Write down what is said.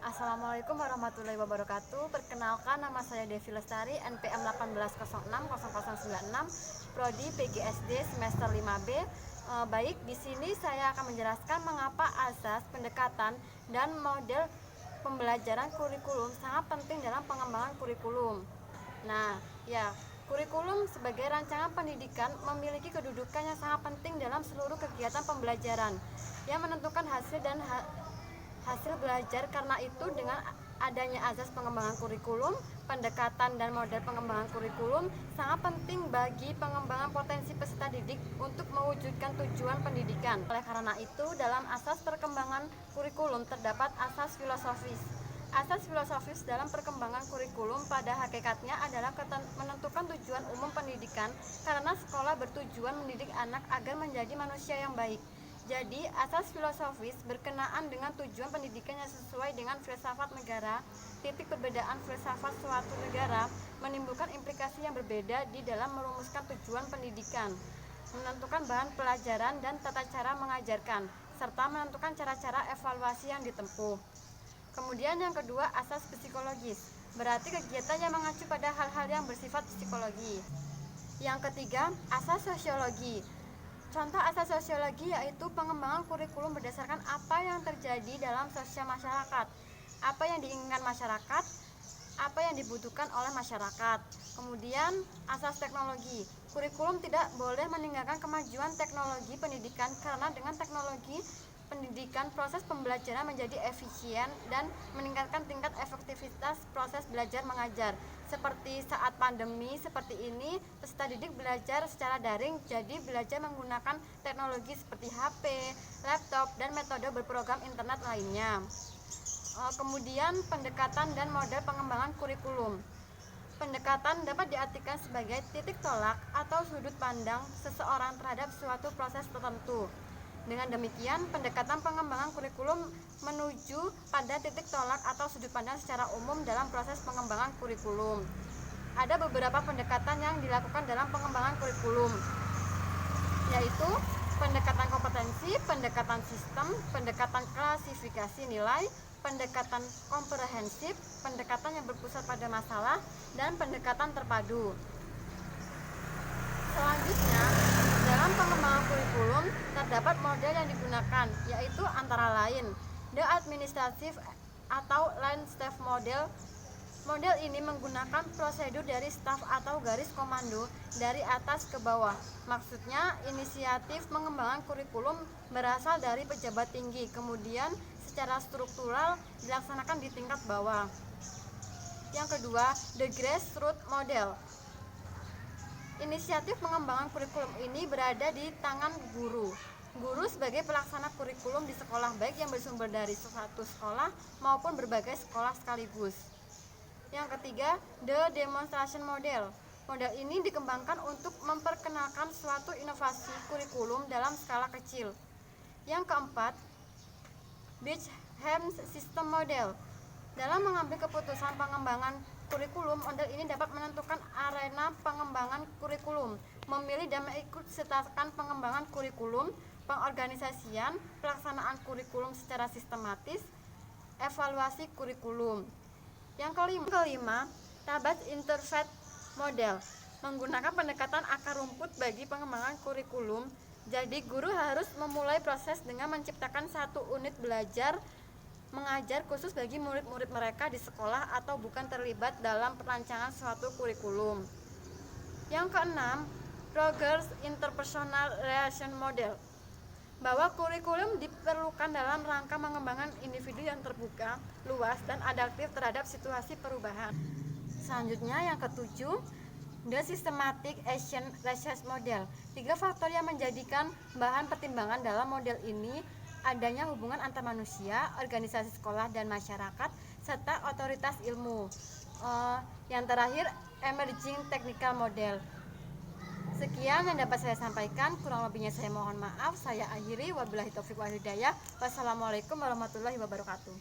Assalamualaikum warahmatullahi wabarakatuh. Perkenalkan, nama saya Devi Lestari, NPM 18060096, Prodi PGSD semester 5B. Baik, di sini saya akan menjelaskan mengapa asas, pendekatan, dan model pembelajaran kurikulum sangat penting dalam pengembangan kurikulum. Nah, ya, kurikulum sebagai rancangan pendidikan memiliki kedudukan yang sangat penting dalam seluruh kegiatan pembelajaran yang menentukan hasil dan hasil belajar. Karena itu, dengan adanya azas pengembangan kurikulum, pendekatan dan model pengembangan kurikulum sangat penting bagi pengembangan potensi peserta didik untuk mewujudkan tujuan pendidikan. Oleh karena itu, dalam asas perkembangan kurikulum terdapat asas filosofis. Asas filosofis dalam perkembangan kurikulum pada hakikatnya adalah menentukan tujuan umum pendidikan, karena sekolah bertujuan mendidik anak agar menjadi manusia yang baik. Jadi, asas filosofis berkenaan dengan tujuan pendidikan yang sesuai dengan filsafat negara. Titik perbedaan filsafat suatu negara menimbulkan implikasi yang berbeda di dalam merumuskan tujuan pendidikan, menentukan bahan pelajaran dan tata cara mengajarkan, serta menentukan cara-cara evaluasi yang ditempuh. Kemudian yang kedua, asas psikologis, berarti kegiatan yang mengacu pada hal-hal yang bersifat psikologi. Yang ketiga, asas sosiologi. Contoh asas sosiologi yaitu pengembangan kurikulum berdasarkan apa yang terjadi dalam sosial masyarakat, apa yang diinginkan masyarakat, apa yang dibutuhkan oleh masyarakat. Kemudian asas teknologi, kurikulum tidak boleh meninggalkan kemajuan teknologi pendidikan, karena dengan teknologi pendidikan proses pembelajaran menjadi efisien dan meningkatkan tingkat efektivitas proses belajar mengajar. Seperti saat pandemi seperti ini, peserta didik belajar secara daring, jadi belajar menggunakan teknologi seperti HP, laptop, dan metode berprogram internet lainnya. Kemudian pendekatan dan model pengembangan kurikulum. Pendekatan dapat diartikan sebagai titik tolak atau sudut pandang seseorang terhadap suatu proses tertentu. Dengan demikian, pendekatan pengembangan kurikulum menuju pada titik tolak atau sudut pandang secara umum dalam proses pengembangan kurikulum. Ada beberapa pendekatan yang dilakukan dalam pengembangan kurikulum, yaitu pendekatan kompetensi, pendekatan sistem, pendekatan klasifikasi nilai, pendekatan komprehensif, pendekatan yang berpusat pada masalah, dan pendekatan terpadu. Selanjutnya, dalam pengembangan kurikulum terdapat model yang digunakan, yaitu antara lain the administrative atau line staff model. Model ini menggunakan prosedur dari staf atau garis komando dari atas ke bawah. Maksudnya, inisiatif pengembangan kurikulum berasal dari pejabat tinggi, kemudian secara struktural dilaksanakan di tingkat bawah. Yang kedua, the grassroots model. Inisiatif pengembangan kurikulum ini berada di tangan guru. Guru sebagai pelaksana kurikulum di sekolah, baik yang bersumber dari suatu sekolah maupun berbagai sekolah sekaligus. Yang ketiga, the demonstration model. Model ini dikembangkan untuk memperkenalkan suatu inovasi kurikulum dalam skala kecil. Yang keempat, Beecham system model. Dalam mengambil keputusan pengembangan kurikulum, model ini dapat menentukan arena pengembangan kurikulum, memilih dan mengikutsertakan pengembangan kurikulum, pengorganisasian, pelaksanaan kurikulum secara sistematis, evaluasi kurikulum. Yang kelima, Tabat interfaith model, menggunakan pendekatan akar rumput bagi pengembangan kurikulum. Jadi guru harus memulai proses dengan menciptakan satu unit belajar mengajar khusus bagi murid-murid mereka di sekolah atau bukan terlibat dalam perancangan suatu kurikulum. Yang keenam, Rogers interpersonal relation model, bahwa kurikulum diperlukan dalam rangka mengembangkan individu yang terbuka, luas, dan adaptif terhadap situasi perubahan. Selanjutnya, yang ketujuh, the systematic action research model. 3 faktor yang menjadikan bahan pertimbangan dalam model ini adanya hubungan antar manusia, organisasi sekolah dan masyarakat, serta otoritas ilmu. Yang terakhir, emerging technical model. Sekian yang dapat saya sampaikan, kurang lebihnya saya mohon maaf. Saya akhiri, wabillahi taufiq wal hidayah. Wassalamualaikum warahmatullahi wabarakatuh.